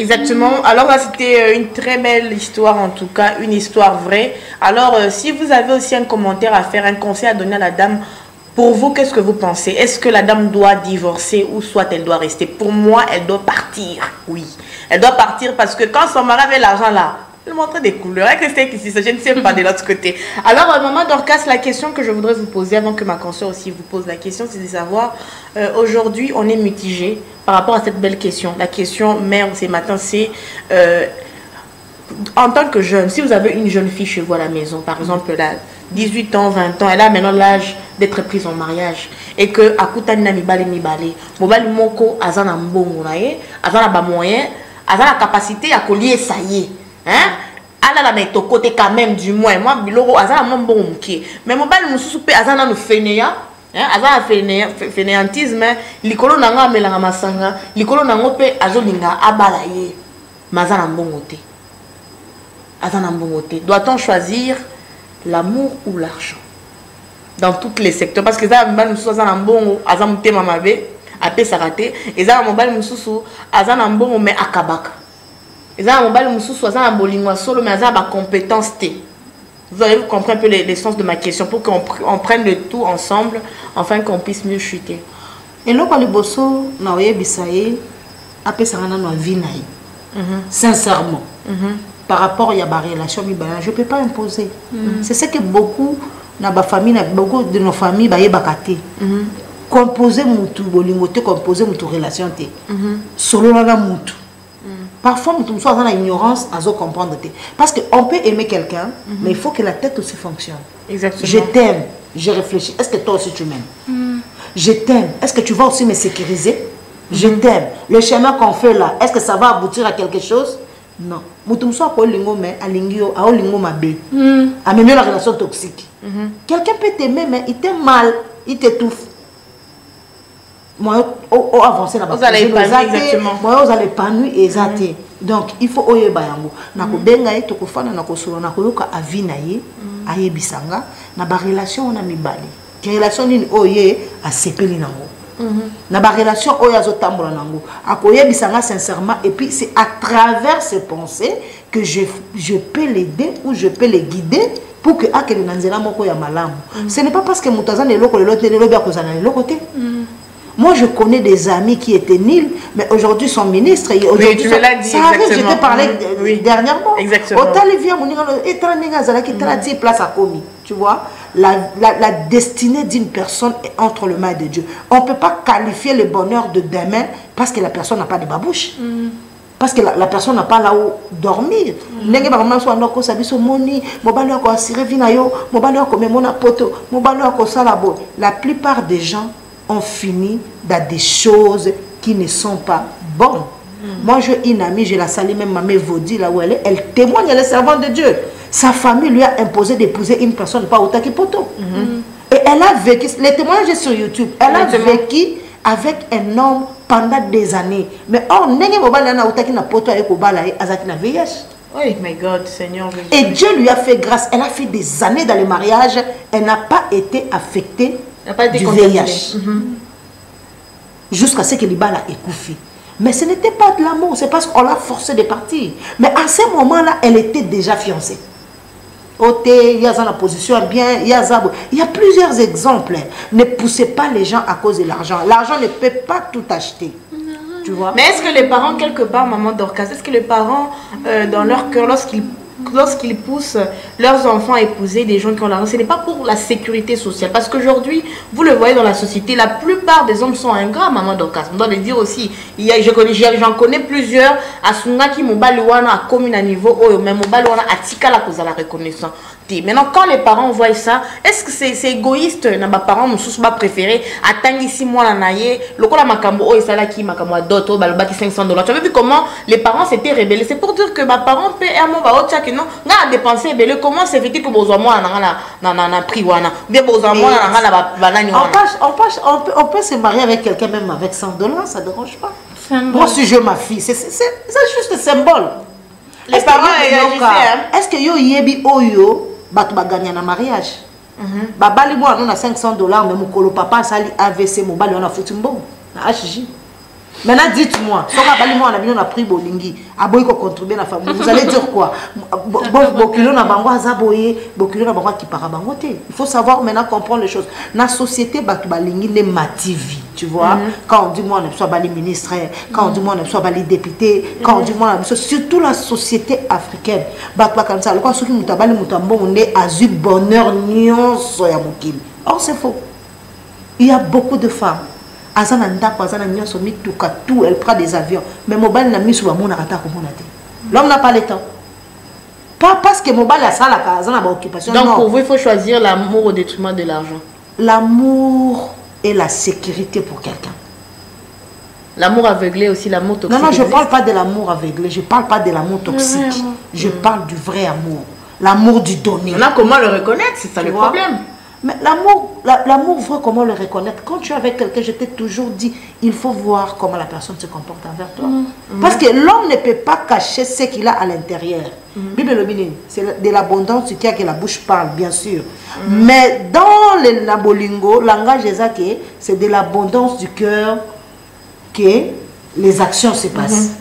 Exactement. Alors là, c'était une très belle histoire, en tout cas, une histoire vraie. Alors, si vous avez aussi un commentaire à faire, un conseil à donner à la dame, pour vous, qu'est-ce que vous pensez? Est-ce que la dame doit divorcer ou soit elle doit rester? Pour moi, elle doit partir. Oui, elle doit partir parce que quand son mari avait l'argent là, elle montrait des couleurs. Avec les ici, je ne sais pas de l'autre côté. Alors, maman Dorcas, la question que je voudrais vous poser avant que ma consoeur aussi vous pose la question, c'est de savoir, aujourd'hui, on est mitigé par rapport à cette belle question. La question mère ce matin, c'est en tant que jeune, si vous avez une jeune fille chez vous à la maison, par exemple, elle a 18 ans, 20 ans, elle a maintenant l'âge d'être prise en mariage, et que akutani na mibale, mobali moko azana mbongo na ye, azana ba moyen, azana capacité à collier ça y est, hein? Ala la meto côté quand même du moins, moi biloko azana mbongo mukie, mais mobali mususu pe azana no feneya. Azana fainéantisme, likolo nanga melanga masanga, likolo nango pe azolinga abala ye. Mazana mbongote. Azana mbongote. Doit-on choisir l'amour ou l'argent? Dans tous les secteurs. Parce que ça mobile mususu azana mbongo, azana mutema mabe, ape sarate, ezana mobile mususu azana mbongo mais akabaka. Ezana mobile mususu azana bolingwa solo mais azana ba compétence te. Vous allez comprendre un peu les sens de ma question pour qu'on prenne le tout ensemble, afin qu'on puisse mieux chuter. Et là, le bosso, na oye bisaye, après ça na na vie naï. Sincèrement, par rapport à la relation, je ne peux pas imposer. C'est ce que beaucoup na ba famille, beaucoup de nos familles, ba bakate. Composer mutu bolingote, composer mutu relation te. Solo na mutu. Parfois, nous sommes dans l'ignorance à comprendre. Parce qu'on peut aimer quelqu'un, mais il faut que la tête aussi fonctionne. Exactement. Je t'aime, je réfléchis. Est-ce que toi aussi tu m'aimes? Je t'aime. Est-ce que tu vas aussi me sécuriser? Je t'aime. Le chemin qu'on fait là, est-ce que ça va aboutir à quelque chose? Non. Nous sommes pas lingo mais à lingo à lingo mabé. À même la relation toxique. Quelqu'un peut t'aimer mais il t'aime mal, il t'étouffe. Moi, avancer là-bas. Vous allez épanouir exactement. Moi, vous allez épanouir exactement. Donc, il faut oye bayango. Nako benga e toko fana nako solo nako yoka avina ye, aye bisanga, na ba relation on a mi bali. Que relation ni oye a sepeli nango. Na ba relation oye azo tambola nango. Akoye bisanga sincèrement et puis c'est à travers ces pensées que je peux l'aider ou je peux les guider pour que akele nanzela moko ya malamu. Ce n'est pas parce que mutazana eloko lelote lelobe akozana lelokote. Moi, je connais des amis qui étaient nuls, mais aujourd'hui sont ministres. Oui, tu me l'as dit. Ça arrive, je t'ai parlé dernièrement. Exactement. Tu vois, la destinée d'une personne est entre les mains de Dieu. On ne peut pas qualifier le bonheur de demain parce que la personne n'a pas de babouche. Parce que la personne n'a pas là où dormir. La plupart des gens ont fini dans des choses qui ne sont pas bonnes. Moi, j'ai une amie, je la salue même, Mamé Vaudi, là où elle est, elle témoigne, elle est servante de Dieu. Sa famille lui a imposé d'épouser une personne pas au takipoto. Et elle a vécu, les témoignages sur YouTube, elle a vécu avec un homme pendant des années. Mais oh, n'est-ce Oh my God, Seigneur. Et Dieu lui a fait grâce. Elle a fait des années dans le mariage. Elle n'a pas été affectée du VIH. Jusqu'à ce que l'Ibala ait couffé. Mais ce n'était pas de l'amour. C'est parce qu'on l'a forcé de partir. Mais à ce moment-là, elle était déjà fiancée. Il y a la position bien. Il y a plusieurs exemples. Ne poussez pas les gens à cause de l'argent. L'argent ne peut pas tout acheter. Tu vois? Mais est-ce que les parents, quelque part, maman Dorcas, est-ce que les parents, dans leur cœur, lorsqu'ils poussent leurs enfants à épouser des gens qui ont l'argent, ce n'est pas pour la sécurité sociale? Parce qu'aujourd'hui, vous le voyez dans la société, la plupart des hommes sont ingrats, maman Dorcas. On doit le dire aussi. J'en connais plusieurs. À Sunaki, Mobaliwana a commis un niveau, mais Mobaliwana a tika la cause à la reconnaissance. Maintenant, quand les parents voient ça, est-ce que c'est égoïste? Nos parents me sont préférés. Attends ici, moi, la naïe. Le coup, la makambo, et ça là qui makambo d'autres, balbaki $500. Tu as vu comment les parents s'étaient rebellés? C'est pour dire que ma parent peut à mon baot que non, n'a dépensé belé. Comment c'est fait que besoin moi na prix wana? Bien besoin moi na la banane. On peut se marier avec quelqu'un même avec $100, ça ne dérange pas. Moi, si je ma fille, c'est juste un symbole. Les parents réagissaient. Est-ce que yo yebi oyo batu baganya na mariage? Babali moi on a $500 mais mon colo papa sali AVC mon bali on a foutu bon na HJ. Maintenant, dites-moi, si on a pris Bolingi, aboy ko contribuer la famille, vous allez dire quoi? Bokilo na bango azaboye, bokilo na bango qui parabangote. Il faut savoir maintenant comprendre les choses. La société Balingi les mativi, tu vois. Quand on dit moi on soit bali ministre, quand on dit moi on soit bali député, quand on dit moi surtout la société africaine. Bakba comme ça, le quoi ceux qui mutabali mutambo on est azu bonheur nyonso ya mokili. Or c'est faux. Il y a beaucoup de femmes. Tout, elle prend des avions. Mais mobile n'a mis sur mon arata comme on a dit. L'homme n'a pas le temps. Pas parce que mobile a ça la casa n'a pas occupation. Donc pour vous, il faut choisir l'amour au détriment de l'argent. L'amour et la sécurité pour quelqu'un. L'amour aveuglé aussi, l'amour toxique. Non, je ne parle pas de l'amour aveuglé, je ne parle pas de l'amour toxique. Je parle du vrai amour. L'amour du donner. On a comment le reconnaître, c'est ça le problème. Mais l'amour vrai, comment le reconnaître? Quand tu es avec quelqu'un, je t'ai toujours dit, il faut voir comment la personne se comporte envers toi. Parce que l'homme ne peut pas cacher ce qu'il a à l'intérieur. C'est de l'abondance du cœur que la bouche parle, bien sûr. Mais dans le nabolingo, langage des c'est de l'abondance du cœur que les actions se passent.